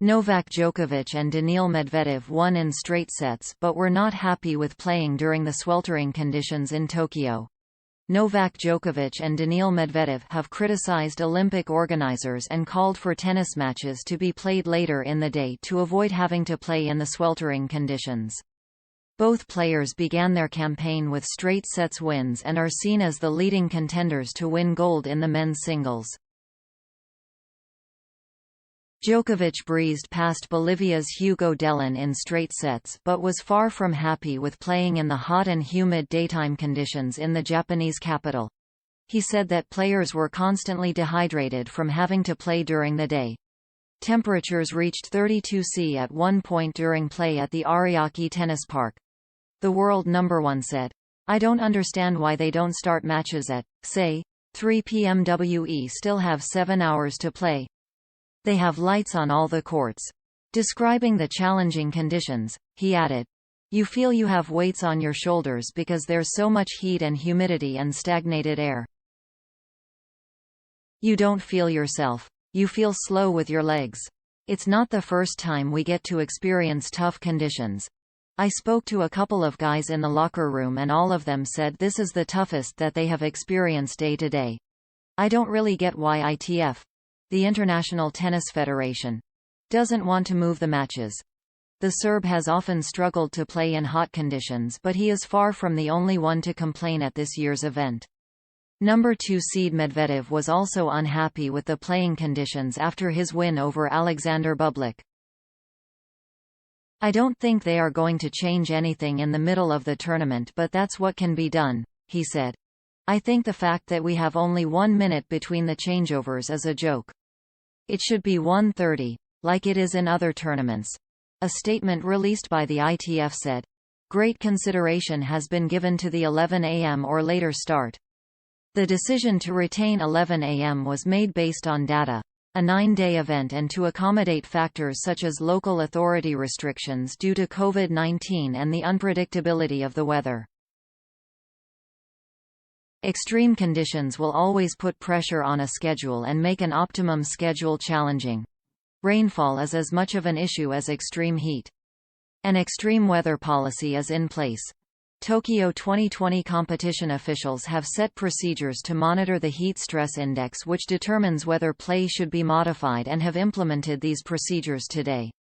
Novak Djokovic and Daniil Medvedev won in straight sets but were not happy with playing during the sweltering conditions in Tokyo. Novak Djokovic and Daniil Medvedev have criticized Olympic organizers and called for tennis matches to be played later in the day to avoid having to play in the sweltering conditions. Both players began their campaign with straight sets wins and are seen as the leading contenders to win gold in the men's singles. Djokovic breezed past Bolivia's Hugo Delin in straight sets but was far from happy with playing in the hot and humid daytime conditions in the Japanese capital. He said that players were constantly dehydrated from having to play during the day. Temperatures reached 32 C at one point during play at the Ariake Tennis Park. The world number one said, "I don't understand why they don't start matches at, say, 3 p.m. We still have 7 hours to play. They have lights on all the courts." Describing the challenging conditions, he added, "You feel you have weights on your shoulders because there's so much heat and humidity and stagnated air. You don't feel yourself. You feel slow with your legs. It's not the first time we get to experience tough conditions. I spoke to a couple of guys in the locker room and all of them said this is the toughest that they have experienced day to day. I don't really get why ITF, the International Tennis Federation, doesn't want to move the matches." The Serb has often struggled to play in hot conditions but he is far from the only one to complain at this year's event. Number 2 seed Medvedev was also unhappy with the playing conditions after his win over Alexander Bublik. "I don't think they are going to change anything in the middle of the tournament but that's what can be done," he said. "I think the fact that we have only 1 minute between the changeovers is a joke. It should be 1:30, like it is in other tournaments." A statement released by the ITF said, "Great consideration has been given to the 11 a.m. or later start. The decision to retain 11 a.m. was made based on data, a 9-day event and to accommodate factors such as local authority restrictions due to COVID-19 and the unpredictability of the weather. Extreme conditions will always put pressure on a schedule and make an optimum schedule challenging. Rainfall is as much of an issue as extreme heat. An extreme weather policy is in place. Tokyo 2020 competition officials have set procedures to monitor the heat stress index which determines whether play should be modified and have implemented these procedures today.